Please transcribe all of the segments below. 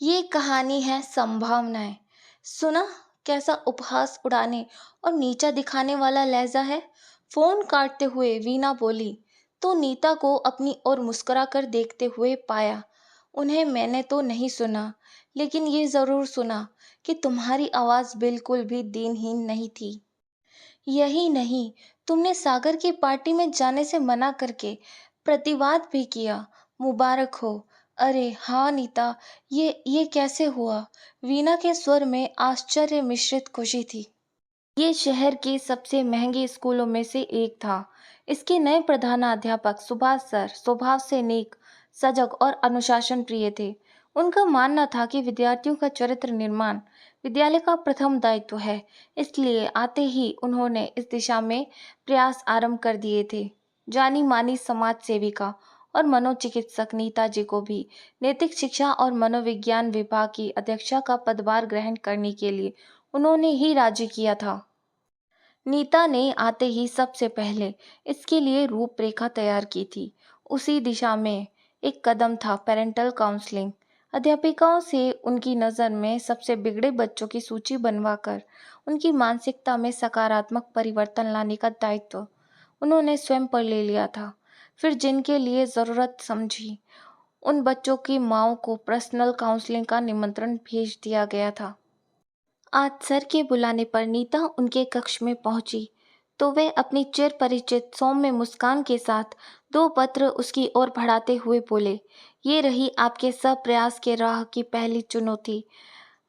ये कहानी है संभावनाएं। सुना, कैसा उपहास उड़ाने और नीचा दिखाने वाला लहजा है। फोन काटते हुए वीना बोली तो नीता को अपनी ओर मुस्कुराकर देखते हुए पाया। उन्हें मैंने तो नहीं सुना, लेकिन ये जरूर सुना कि तुम्हारी आवाज बिल्कुल भी दीनहीन नहीं थी। यही नहीं, तुमने सागर की पार्टी में जाने से मना करके प्रतिवाद भी किया। मुबारक हो। अरे हाँ नीता, ये कैसे हुआ? वीना के स्वर में आश्चर्य मिश्रित खुशी थी। ये शहर के सबसे महंगे स्कूलों में से एक था। इसके नए प्रधानाध्यापक सुभाष सर स्वभाव से नेक, सजग और अनुशासन प्रिय थे। उनका मानना था कि विद्यार्थियों का चरित्र निर्माण विद्यालय का प्रथम दायित्व है। इसलिए आते ही उन्होंने इस दिशा में प्रयास आरंभ कर दिए थे। जानी मानी समाज सेविका और मनोचिकित्सक नीता जी को भी नैतिक शिक्षा और मनोविज्ञान विभाग की अध्यक्षा का पदभार ग्रहण करने के लिए उन्होंने ही राजी किया था। नीता ने आते ही सबसे पहले इसके लिए रूपरेखा तैयार की थी। उसी दिशा में एक कदम था पेरेंटल काउंसलिंग। अध्यापिकाओं से उनकी नज़र में सबसे बिगड़े बच्चों की सूची बनवाकर उनकी मानसिकता में सकारात्मक परिवर्तन लाने का दायित्व उन्होंने स्वयं पर ले लिया था। फिर जिनके लिए ज़रूरत समझी, उन बच्चों की माँओं को पर्सनल काउंसलिंग का निमंत्रण भेज दिया गया था। आज सर के बुलाने पर नीता उनके कक्ष में पहुंची तो वे अपनी चिर परिचित सौम्य मुस्कान के साथ दो पत्र उसकी ओर बढ़ाते हुए बोले, ये रही आपके सब प्रयास के राह की पहली चुनौती।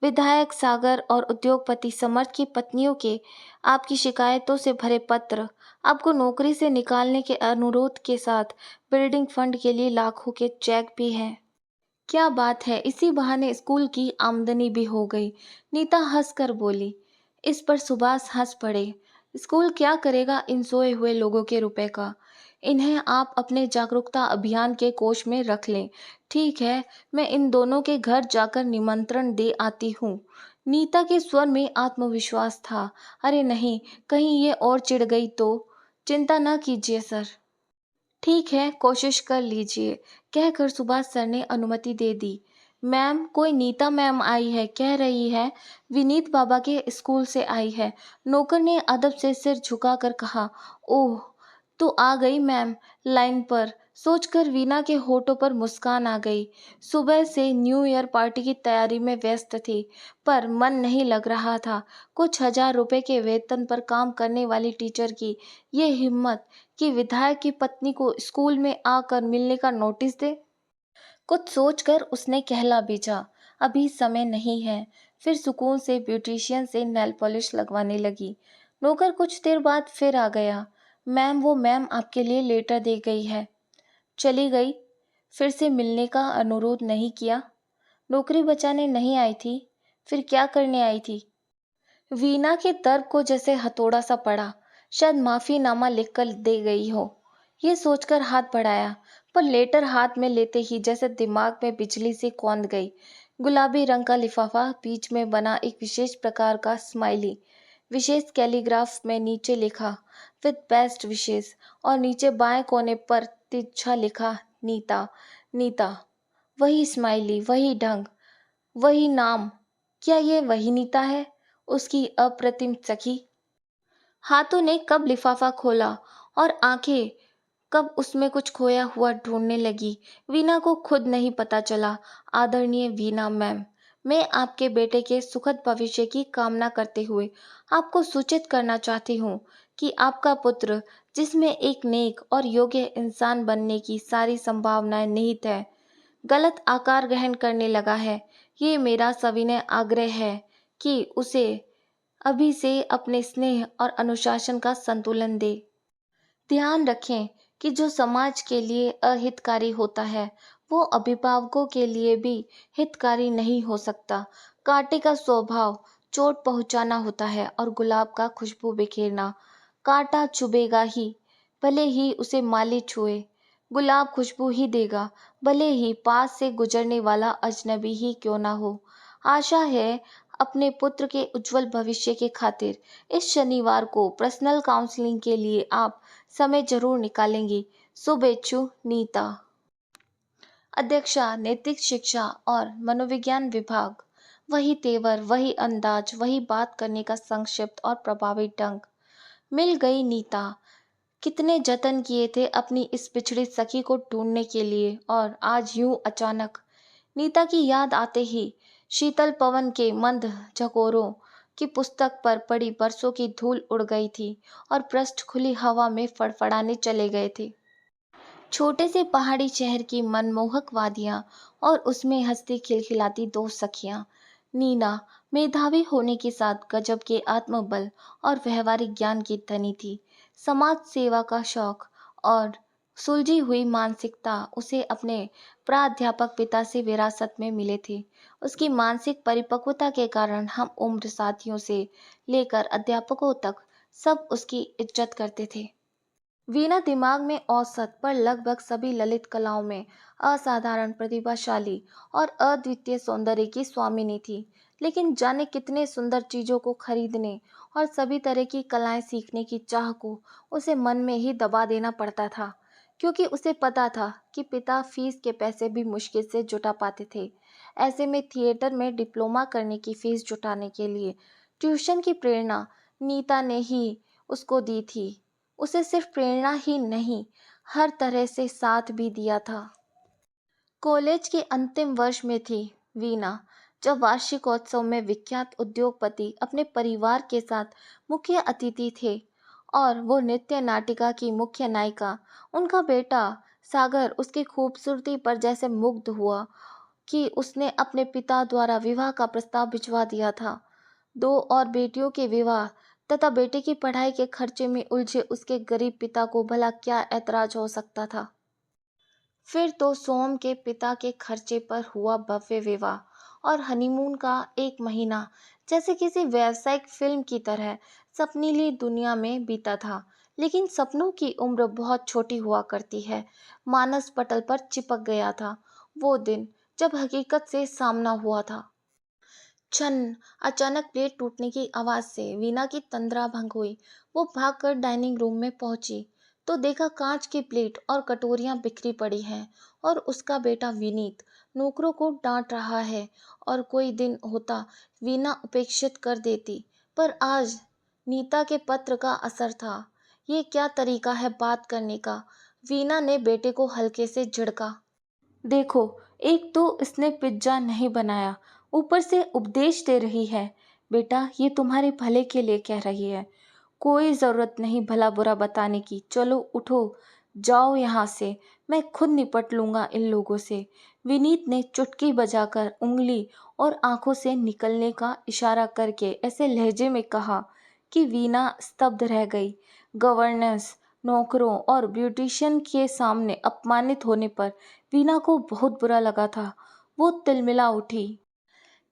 विधायक सागर और उद्योगपति समर्थ की पत्नियों के आपकी शिकायतों से भरे पत्र, आपको नौकरी से निकालने के अनुरोध के साथ बिल्डिंग फंड के लिए लाखों के चेक भी हैं। क्या बात है, इसी बहाने स्कूल की आमदनी भी हो गई। नीता हंसकर बोली। इस पर सुभाष हंस पड़े। स्कूल क्या करेगा इन सोए हुए लोगों के रुपए का? इन्हें आप अपने जागरूकता अभियान के कोष में रख लें। ठीक है, मैं इन दोनों के घर जाकर निमंत्रण दे आती हूँ। नीता के स्वर में आत्मविश्वास था। अरे नहीं, कहीं ये और चिढ़ गई तो? चिंता न कीजिए सर। ठीक है, कोशिश कर लीजिए, कहकर सुभाष सर ने अनुमति दे दी। मैम, कोई नीता मैम आई है, कह रही है विनीत बाबा के स्कूल से आई है। नौकर ने अदब से सिर झुकाकर कहा। ओह, तो आ गई मैम लाइन पर। सोचकर वीना के होठों पर मुस्कान आ गई। सुबह से न्यू ईयर पार्टी की तैयारी में व्यस्त थी, पर मन नहीं लग रहा था। कुछ हजार रुपए के वेतन पर काम करने वाली टीचर की ये हिम्मत कि विधायक की पत्नी को स्कूल में आकर मिलने का नोटिस दे। कुछ सोचकर उसने कहला भेजा, अभी समय नहीं है। फिर सुकून से ब्यूटिशियन से नेल पॉलिश लगवाने लगी। नौकर कुछ देर बाद फिर आ गया। मैम, वो मैम आपके लिए लेटर दे गई है। चली गई? फिर से मिलने का अनुरोध नहीं किया? नौकरी बचाने नहीं आई थी? फिर क्या करने आई थी? वीना के तर्क को जैसे हथौड़ा सा पड़ा। शायद माफीनामा लिखकर दे गई हो, ये सोचकर हाथ बढ़ाया, पर लेटर हाथ में लेते ही जैसे दिमाग में बिजली सी कौंध गई। गुलाबी रंग का लिफाफा, बीच में बना एक विशेष प्रकार का स्माइली, विशेष कैलीग्राफ में नीचे लिखा विद बेस्ट विशेष, और नीचे बाएं कोने पर तिरछा लिखा नीता। नीता, वही स्माइली, वही ढंग, वही नाम। क्या ये वही नीता है, उसकी अप्रतिम सखी? हाथों ने कब लिफाफा खोला और आंखें कब उसमें कुछ खोया हुआ ढूंढने लगी, वीना को खुद नहीं पता चला। आदरणीय वीना मैम, मैं आपके बेटे के सुखद भविष्य की कामना करते हुए आपको सूचित करना चाहती हूँ कि आपका पुत्र, जिसमें एक नेक और योग्य इंसान बनने की सारी संभावनाएं निहित है, गलत आकार ग्रहण करने लगा है। ये मेरा सविनय आग्रह है कि उसे अभी से अपने स्नेह और अनुशासन का संतुलन दे। ध्यान रखें कि जो समाज के लिए अहितकारी होता है, वो अभिभावकों के लिए भी हितकारी नहीं हो सकता। कांटे का स्वभाव चोट पहुंचाना होता है और गुलाब का खुशबू बिखेरना। कांटा चुभेगा ही, भले ही उसे माली छुए। गुलाब खुशबू ही देगा, भले ही पास से गुजरने वाला अजनबी ही क्यों ना हो। आशा है अपने पुत्र के उज्जवल भविष्य के खातिर इस शनिवार को पर्सनल काउंसलिंग के लिए आप समय जरूर निकालेंगी। शुभेच्छु नीता। अध्यक्षा, नैतिक शिक्षा और मनोविज्ञान विभाग। वही तेवर, वही अंदाज, वही बात करने का संक्षिप्त और प्रभावी ढंग। मिल गई नीता। कितने जतन किए थे अपनी इस बिछड़ी सखी को ढूंढने के लिए, और आज यूं अचानक। नीता की याद आते ही शीतल पवन के मंद झकोरों की पुस्तक पर पड़ी बरसों की धूल उड़ गई थी और पृष्ठ खुली हवा में फड़फड़ाने चले गए थे। छोटे से पहाड़ी शहर की मनमोहक वादियां और उसमें हंसती खिलखिलाती दो सखियां। नीना मेधावी होने के साथ गजब के आत्मबल और व्यवहारिक ज्ञान की धनी थी। समाज सेवा का शौक और सुलझी हुई मानसिकता उसे अपने प्राध्यापक पिता से विरासत में मिले थे। उसकी मानसिक परिपक्वता के कारण हम उम्र साथियों से लेकर अध्यापकों तक सब उसकी इज्जत करते थे। वीणा दिमाग में औसत पर लगभग सभी ललित कलाओं में असाधारण प्रतिभाशाली और अद्वितीय सौंदर्य की स्वामिनी थी। लेकिन जाने कितने सुंदर चीजों को खरीदने और सभी तरह की कलाएं सीखने की चाह को उसे मन में ही दबा देना पड़ता था, क्योंकि उसे पता था कि पिता फीस के पैसे भी मुश्किल से जुटा पाते थे। ऐसे में थिएटर में डिप्लोमा करने की फीस जुटाने के लिए ट्यूशन की प्रेरणा नीता ने ही उसको दी थी। उसे सिर्फ प्रेरणा ही नहीं, हर तरह से साथ भी दिया था। कॉलेज के अंतिम वर्ष में थी वीणा, जब वार्षिकोत्सव में विख्यात उद्योगपति अपने परिवार के साथ मुख्य अतिथि थे और वो नृत्य नाटिका की मुख्य नायिका, उनका बेटा सागर, उसकी खूबसूरती पर जैसे मुग्ध हुआ कि उसने अपने पिता द्वारा विवाह का प्रस्ताव भिजवा दिया था। दो और बेटियों के विवाह तथा बेटे की पढ़ाई के खर्चे में उलझे उसके गरीब पिता को भला क्या ऐतराज हो सकता था। फिर तो सोम के पिता के खर्चे पर हुआ भव्य विवाह और हनीमून का एक महीना जैसे किसी व्यावसायिक फिल्म की तरह सपनीली दुनिया में बीता था। लेकिन सपनों की उम्र बहुत छोटी हुआ करती है। मानस पटल पर चिपक गया था वो दिन जब हकीकत से सामना हुआ था। छन। अचानक प्लेट टूटने की आवाज से वीणा की तंद्रा भंग हुई। वो भागकर डाइनिंग रूम में पहुंची तो देखा कांच की प्लेट और कटोरियां बिखरी पड़ी हैं और उसका बेटा विनीत नौकरों को डांट रहा है। और कोई दिन होता वीणा उपेक्षित कर देती, पर आज नीता के पत्र का असर था। ये क्या तरीका है बात करने का। वीणा ने बेटे को हल्के से झिड़का। देखो, एक तो इसने पिज्जा नहीं बनाया, ऊपर से उपदेश दे रही है। बेटा, ये तुम्हारे भले के लिए कह रही है, कोई जरूरत नहीं भला बुरा बताने की। चलो उठो, जाओ यहाँ से, मैं खुद निपट लूंगा इन लोगों से। विनीत ने चुटकी बजाकर उंगली और आंखों से निकलने का इशारा करके ऐसे लहजे में कहा कि वीणा स्तब्ध रह गई। गवर्नेंस, नौकरों और ब्यूटिशियन के सामने अपमानित होने पर वीणा को बहुत बुरा लगा था। वो तिलमिला उठी।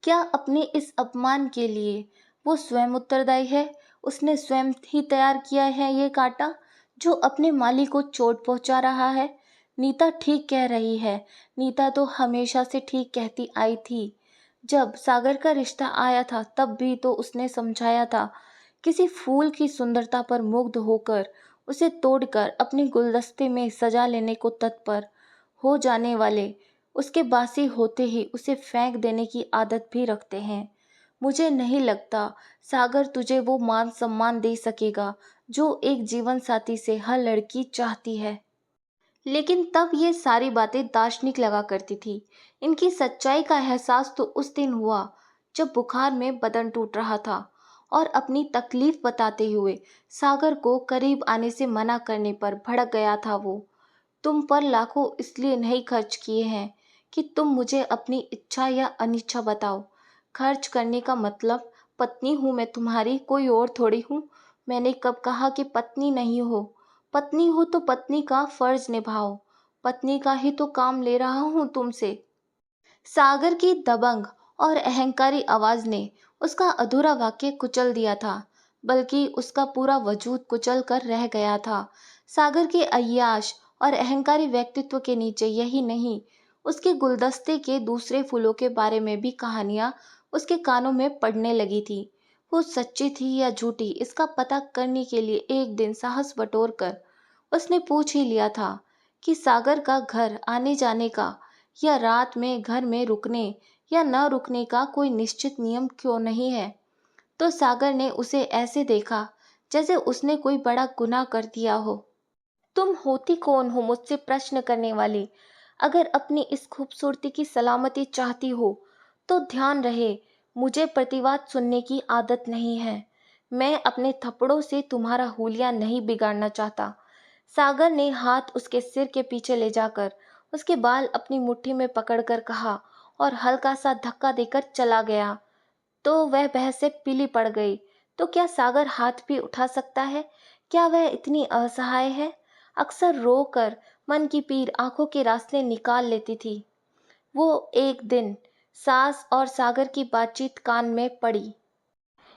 क्या अपने इस अपमान के लिए वो स्वयं उत्तरदायी है? उसने स्वयं ही तैयार किया है ये कांटा जो अपने माली को चोट पहुंचा रहा है। नीता ठीक कह रही है। नीता तो हमेशा से ठीक कहती आई थी। जब सागर का रिश्ता आया था तब भी तो उसने समझाया था। किसी फूल की सुंदरता पर मुग्ध होकर उसे तोड़कर अपने गुलदस्ते में सजा लेने को तत्पर हो जाने वाले उसके बासी होते ही उसे फेंक देने की आदत भी रखते हैं। मुझे नहीं लगता सागर तुझे वो मान सम्मान दे सकेगा जो एक जीवन साथी से हर लड़की चाहती है। लेकिन तब ये सारी बातें दार्शनिक लगा करती थी। इनकी सच्चाई का एहसास तो उस दिन हुआ जब बुखार में बदन टूट रहा था और अपनी तकलीफ बताते हुए सागर को करीब आने से मना करने पर भड़क गया था वो। तुम पर लाखों इसलिए नहीं खर्च किए हैं कि तुम मुझे अपनी इच्छा या अनिच्छा बताओ। खर्च करने का मतलब, पत्नी हूं मैं तुम्हारी, कोई और थोड़ी हूं। मैंने कब कहा कि पत्नी नहीं हो? पत्नी हो तो पत्नी का फर्ज निभाओ। पत्नी का ही तो काम ले रहा हूं तुमसे। सागर की दबंग और अहंकारी आवाज ने उसका अधूरा वाक्य कुचल दिया था, बल्कि उसका पूरा वजूद कुचल कर रह गया था। सागर के अय्याश और अहंकारी व्यक्तित्व के नीचे यही नहीं, उसके गुलदस्ते के दूसरे फूलों के बारे में भी कहानियां उसके कानों में पड़ने लगी थी। वो सच्ची थी या झूठी, इसका पता करने के लिए एक दिन साहस बटोर कर उसने पूछ ही लिया था कि सागर का घर आने जाने का या रात में घर में रुकने या न रुकने का कोई निश्चित नियम क्यों नहीं है? तो सागर ने उसे ऐसे देखा जैसे उसने कोई बड़ा गुनाह कर दिया हो। तुम होती कौन हो मुझसे प्रश्न करने वाली? अगर अपनी इस खूबसूरती की सलामती चाहती हो तो ध्यान रहे, मुझे प्रतिवाद सुनने की आदत नहीं है। मैं अपने थप्पड़ों से तुम्हारा हुलिया नहीं बिगाड़ना चाहता। सागर ने हाथ उसके सिर के पीछे ले जाकर उसके बाल अपनी मुट्ठी में पकड़कर कहा और हल्का सा धक्का देकर चला गया। तो वह बहस से पीली पड़ गई। तो क्या सागर हाथ भी उठा सकता है? क्या वह इतनी असहाय है? अक्सर रोकर मन की पीर आंखों के रास्ते निकाल लेती थी। वो एक दिन सास और सागर की बातचीत कान में पड़ी।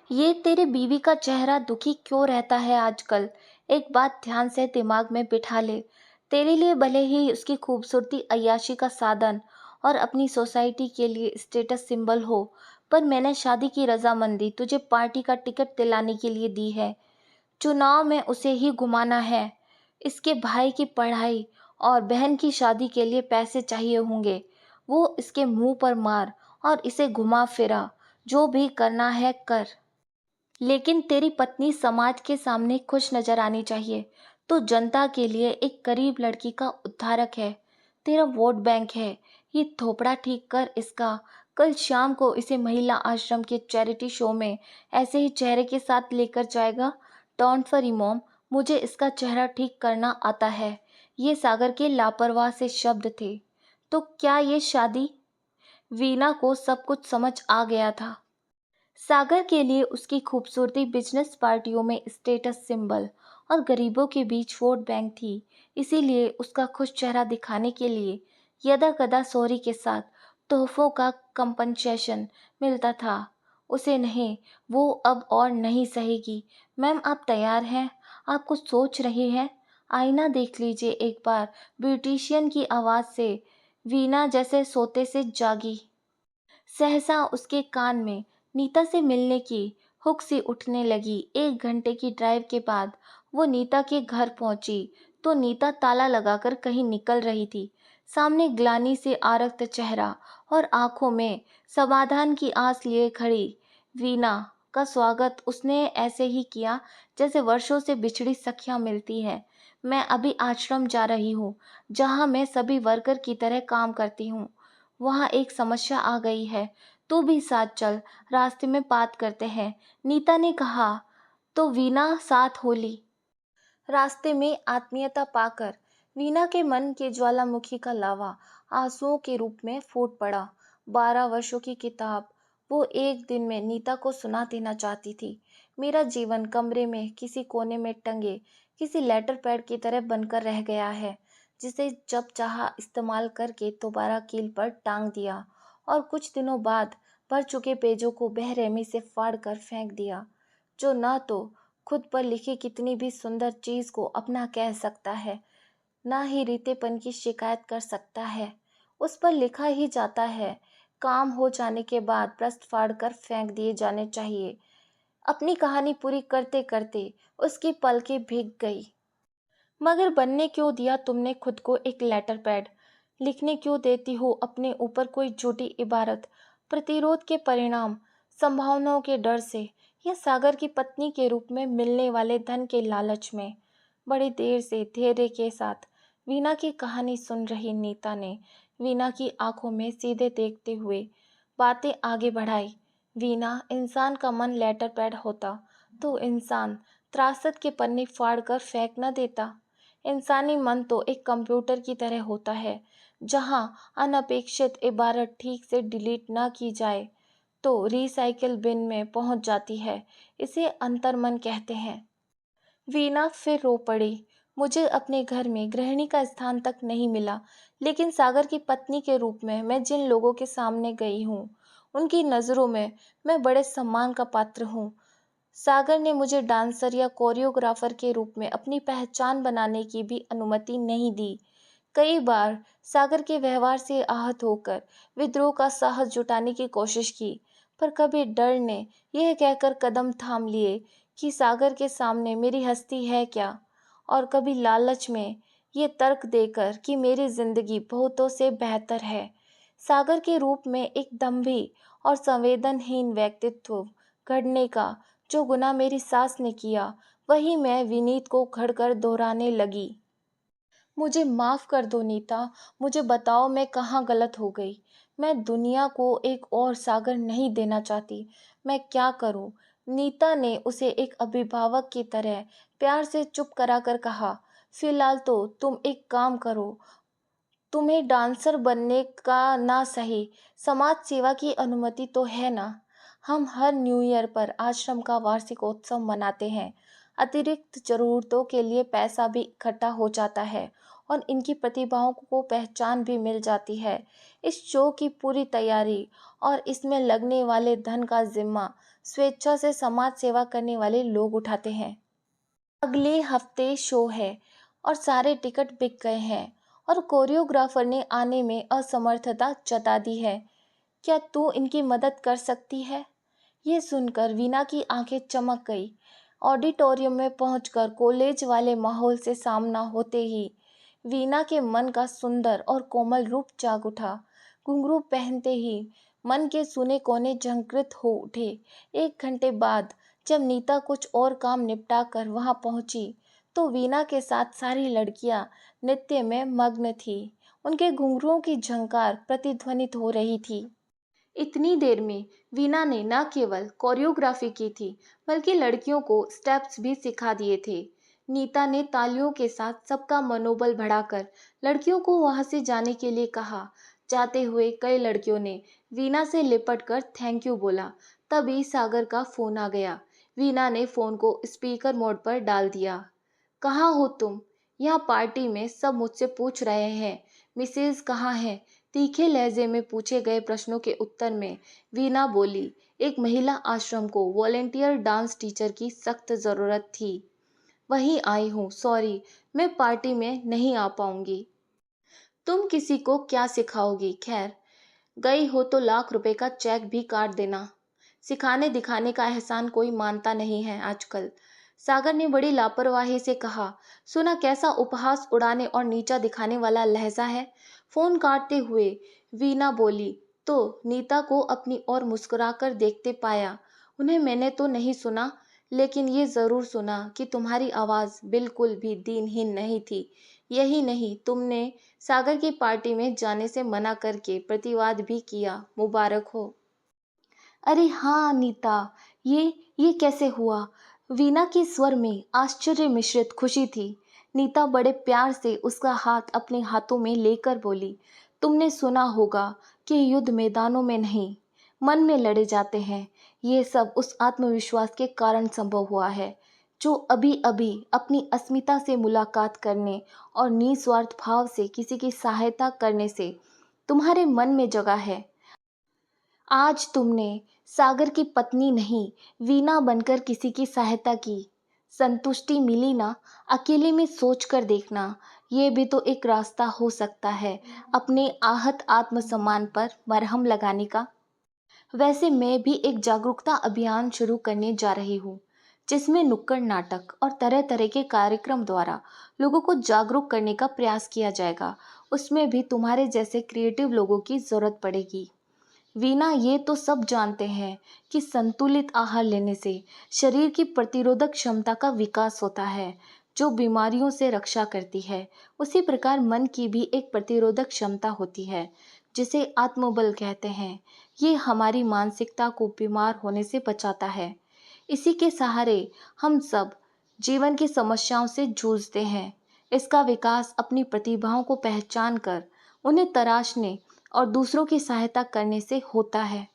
ये तेरे बीवी का चेहरा दुखी क्यों रहता है आजकल? एक बात ध्यान से दिमाग में बिठा ले। तेरे लिए भले ही उसकी खूबसूरती अय्याशी का साधन और अपनी सोसाइटी के लिए स्टेटस सिंबल हो, पर मैंने शादी की रजामंदी तुझे पार्टी का टिकट दिलाने के लिए दी है। चुनाव में उसे ही घुमाना है। इसके भाई की पढ़ाई और बहन की शादी के लिए पैसे चाहिए होंगे। वो इसके मुंह पर मार और इसे घुमा फिरा। जो भी करना है कर। लेकिन तेरी पत्नी समाज के सामने खुश नजर आनी चाहिए। तो जनता के लिए एक गरीब लड़की का उद्धारक है। तेरा वोट बैंक है। ये थोपड़ा ठीक कर इसका। कल शाम को इसे महिला आश्रम के चैरिटी शो में ऐसे ही चेहरे के साथ लेकर जाएगा। डोंट वरी मॉम, मुझे इसका चेहरा ठीक करना आता है। ये सागर के लापरवाह से शब्द थे। तो क्या ये शादी? वीना को सब कुछ समझ आ गया था। सागर के लिए उसकी खूबसूरती बिजनेस पार्टियों में स्टेटस सिंबल और गरीबों के बीच वोट बैंक थी। इसीलिए उसका खुश चेहरा दिखाने के लिए यदा कदा सॉरी के साथ तोहफों का कंपनसेशन मिलता था। उसे नहीं, वो अब और नहीं सहेगी। मैम आप तैयार हैं? आप कुछ सोच रही हैं? आईना देख लीजिए एक बार। ब्यूटिशियन की आवाज़ से वीना जैसे सोते से जागी। सहसा उसके कान में नीता से मिलने की हुक सी उठने लगी। 1 घंटे की ड्राइव के बाद वो नीता के घर पहुंची तो नीता ताला लगाकर कहीं निकल रही थी। सामने ग्लानि से आरक्त चेहरा और आंखों में समाधान की आस लिए खड़ी वीना का स्वागत उसने ऐसे ही किया जैसे वर्षों से बिछड़ी सखियां मिलती है। मैं अभी आश्रम जा रही हूँ, जहाँ मैं सभी वर्कर की तरह काम करती हूँ। वहाँ एक समस्या आ गई है। तू भी साथ चल, रास्ते में बात करते हैं, नीता ने कहा। तो वीना साथ हो ली। रास्ते में आत्मीयता पाकर वीना के मन के ज्वालामुखी का लावा आंसुओं के रूप में फूट पड़ा। 12 वर्षों की किताब वो एक दिन में नीता को सुना देना चाहती थी। मेरा जीवन कमरे में किसी कोने में टंगे किसी लेटर पैड की तरह बनकर रह गया है, जिसे जब चाहा इस्तेमाल करके दोबारा कील पर टांग दिया और कुछ दिनों बाद भर चुके पेजों को बेरहमी से फाड़ कर फेंक दिया। जो न तो खुद पर लिखी कितनी भी सुंदर चीज को अपना कह सकता है, ना ही रीतेपन की शिकायत कर सकता है। उस पर लिखा ही जाता है, काम हो जाने के बाद प्रस्त फाड़ कर फेंक दिए जाने चाहिए। अपनी कहानी पूरी करते करते उसकी पलकें भीग गई। मगर बनने क्यों दिया तुमने खुद को एक लेटर पैड? लिखने क्यों देती हो अपने ऊपर कोई झूठी इबारत? प्रतिरोध के परिणाम, संभावनाओं के डर से, या सागर की पत्नी के रूप में मिलने वाले धन के लालच में? बड़ी देर से धैर्य के साथ वीना की कहानी सुन रही नीता ने वीना की आंखों में सीधे देखते हुए बातें आगे बढ़ाई। वीना, इंसान का मन लेटर पैड होता तो इंसान त्रासद के पन्ने फाड़ कर फेंक न देता। इंसानी मन तो एक कंप्यूटर की तरह होता है, जहां अनपेक्षित इबारत ठीक से डिलीट ना की जाए तो रिसाइकिल बिन में पहुंच जाती है। इसे अंतर्मन कहते हैं। वीना फिर रो पड़ी। मुझे अपने घर में गृहिणी का स्थान तक नहीं मिला, लेकिन सागर की पत्नी के रूप में मैं जिन लोगों के सामने गई हूँ, उनकी नज़रों में मैं बड़े सम्मान का पात्र हूँ। सागर ने मुझे डांसर या कोरियोग्राफर के रूप में अपनी पहचान बनाने की भी अनुमति नहीं दी। कई बार सागर के व्यवहार से आहत होकर विद्रोह का साहस जुटाने की कोशिश की, पर कभी डर ने यह कहकर कदम थाम लिए कि सागर के सामने मेरी हस्ती है क्या, और कभी लालच में ये तर्क देकर कि मेरी जिंदगी बहुतों से बेहतर है। सागर के रूप में एक दम्भी और संवेदनहीन व्यक्तित्व गढ़ने का जो गुनाह मेरी सास ने किया, वही मैं विनीत को घड़ दोहराने लगी। मुझे माफ कर दो नीता, मुझे बताओ मैं कहाँ गलत हो गई। मैं दुनिया को एक और सागर नहीं देना चाहती। मैं क्या करूं? नीता ने उसे एक अभिभावक की तरह प्यार से चुप कराकर कहा। फिलहाल तो तुम एक काम करो, तुम्हें डांसर बनने का ना सही, समाज सेवा की अनुमति तो है ना? हम हर न्यू ईयर पर आश्रम का वार्षिकोत्सव मनाते हैं। अतिरिक्त जरूरतों के लिए पैसा भी इकट्ठा हो जाता है और इनकी प्रतिभाओं को पहचान भी मिल जाती है। इस शो की पूरी तैयारी और इसमें लगने वाले धन का जिम्मा स्वेच्छा से समाज सेवा करने वाले लोग उठाते हैं। अगले हफ्ते शो है और सारे टिकट बिक गए हैं और कोरियोग्राफर ने आने में असमर्थता जता दी है। क्या तू इनकी मदद कर सकती है? ये सुनकर वीना की आंखें चमक गई। ऑडिटोरियम में पहुंचकर कॉलेज वाले माहौल से सामना होते ही वीना के मन का सुंदर और कोमल रूप जाग उठा। घुंघरू पहनते ही मन के सूने कोने झंकृत हो उठे। 1 घंटे बाद जब नीता कुछ और काम निपटा कर वहां पहुंची तो वीना के साथ सारी लड़कियां नृत्य में मग्न थी। उनके घुंघरुओं की झंकार प्रतिध्वनित हो रही थी। इतनी देर में वीना ने न केवल कोरियोग्राफी की थी बल्कि लड़कियों को स्टेप्स भी सिखा दिए थे। नीता ने तालियों के साथ सबका मनोबल बढ़ाकर लड़कियों को वहां से जाने के लिए कहा। जाते हुए कई लड़कियों ने वीना से लिपट कर थैंक यू बोला। तभी सागर का फोन आ गया। वीना ने फोन को स्पीकर मोड पर डाल दिया। कहाँ हो तुम? यहाँ पार्टी में सब मुझसे पूछ रहे हैं, मिसेज कहाँ है? तीखे लहजे में पूछे गए प्रश्नों के उत्तर में वीना बोली, एक महिला आश्रम को वॉलेंटियर डांस टीचर की सख्त जरूरत थी। वहीं आई हूँ, सॉरी मैं पार्टी में नहीं आ पाऊंगी। तुम किसी को क्या सिखाओगी? खैर, गई हो तो ₹1,00,000 का चेक भी काट देना। सिखाने दिखाने का एहसान कोई मानता नहीं है आजकल। सागर ने बड़ी लापरवाही से कहा। सुना कैसा उपहास उड़ाने और नीचा दिखाने वाला लहजा है? फोन काटते हुए वीना बोली तो नीता को अपनी ओर मुस्कुराकर देखते पाया। उन्हें मैंने तो नहीं सुना, लेकिन ये जरूर सुना कि तुम्हारी आवाज बिल्कुल भी दीनहीन नहीं थी। यही नहीं, तुमने सागर की पार्टी में जाने से मना करके प्रतिवाद भी किया। मुबारक हो। अरे हाँ नीता, ये कैसे हुआ? वीना के स्वर में आश्चर्य मिश्रित खुशी थी। नीता बड़े प्यार से उसका हाथ अपने हाथों में लेकर बोली, तुमने सुना होगा कि युद्ध मैदानों में नहीं, मन में लड़े जाते हैं। ये सब उस आत्मविश्वास के कारण संभव हुआ है जो अभी अभी अपनी अस्मिता से मुलाकात करने और निस्वार्थ भाव से किसी की सहायता करने से तुम्हारे मन में जगा है। आज तुमने सागर की पत्नी नहीं, वीणा बनकर किसी की सहायता की। संतुष्टि मिली ना? अकेले में सोच कर देखना, ये भी तो एक रास्ता हो सकता है अपने आहत आत्मसम्मान पर मरहम लगाने का। वैसे मैं भी एक जागरूकता अभियान शुरू करने जा रही हूँ, जिसमें नुक्कड़ नाटक और तरह तरह के कार्यक्रम द्वारा लोगों को जागरूक करने का प्रयास किया जाएगा। उसमें भी तुम्हारे जैसे क्रिएटिव लोगों की जरूरत पड़ेगी। वीना, ये तो सब जानते हैं कि संतुलित आहार लेने से शरीर की प्रतिरोधक क्षमता का विकास होता है, जो बीमारियों से रक्षा करती है। उसी प्रकार मन की भी एक प्रतिरोधक क्षमता होती है, जिसे आत्मबल कहते हैं। ये हमारी मानसिकता को बीमार होने से बचाता है। इसी के सहारे हम सब जीवन की समस्याओं से जूझते हैं। इसका विकास अपनी प्रतिभाओं को पहचान कर उन्हें तराशने और दूसरों की सहायता करने से होता है।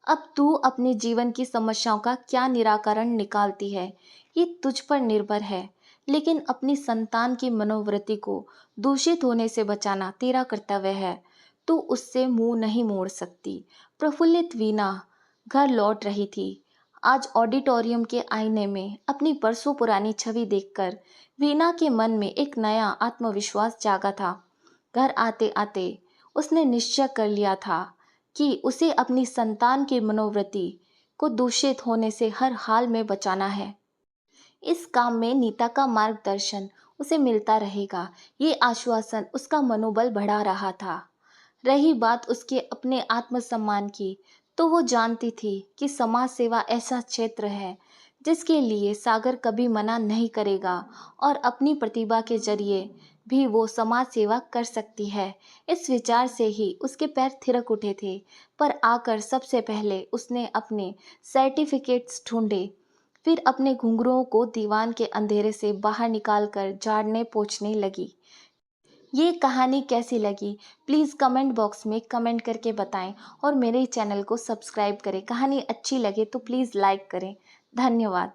अब तू अपने जीवन की समस्याओं का क्या निराकरण निकालती है, ये तुझ पर निर्भर है, लेकिन अपनी संतान की मनोवृत्ति को दूषित होने से बचाना तेरा कर्तव्य है। तू उससे मुंह नहीं मोड़ सकती। प्रफुल्लित वीना घर लौट रही थी। आज ऑडिटोरियम के आईने में अपनी बरसों पुरानी छवि देखकर वीना के मन में एक नया आत्मविश्वास जागा था। घर आते आते उसने निश्चय कर लिया था कि उसे अपनी संतान की मनोवृत्ति को दूषित होने से हर हाल में बचाना है। इस काम में नीता का मार्गदर्शन उसे मिलता रहेगा। ये आश्वासन उसका मनोबल बढ़ा रहा था। रही बात उसके अपने आत्मसम्मान की, तो वो जानती थी कि समाज सेवा ऐसा क्षेत्र है जिसके लिए सागर कभी मना नहीं करेगा और अपनी प्रतिभा के जरिए भी वो समाज सेवा कर सकती है। इस विचार से ही उसके पैर थिरक उठे थे। पर आकर सबसे पहले उसने अपने सर्टिफिकेट्स ढूंढे, फिर अपने घुंघरुओं को दीवान के अंधेरे से बाहर निकालकर झाड़ने पोंछने लगी। ये कहानी कैसी लगी प्लीज़ कमेंट बॉक्स में कमेंट करके बताएं और मेरे चैनल को सब्सक्राइब करें। कहानी अच्छी लगे तो प्लीज़ लाइक करें। धन्यवाद।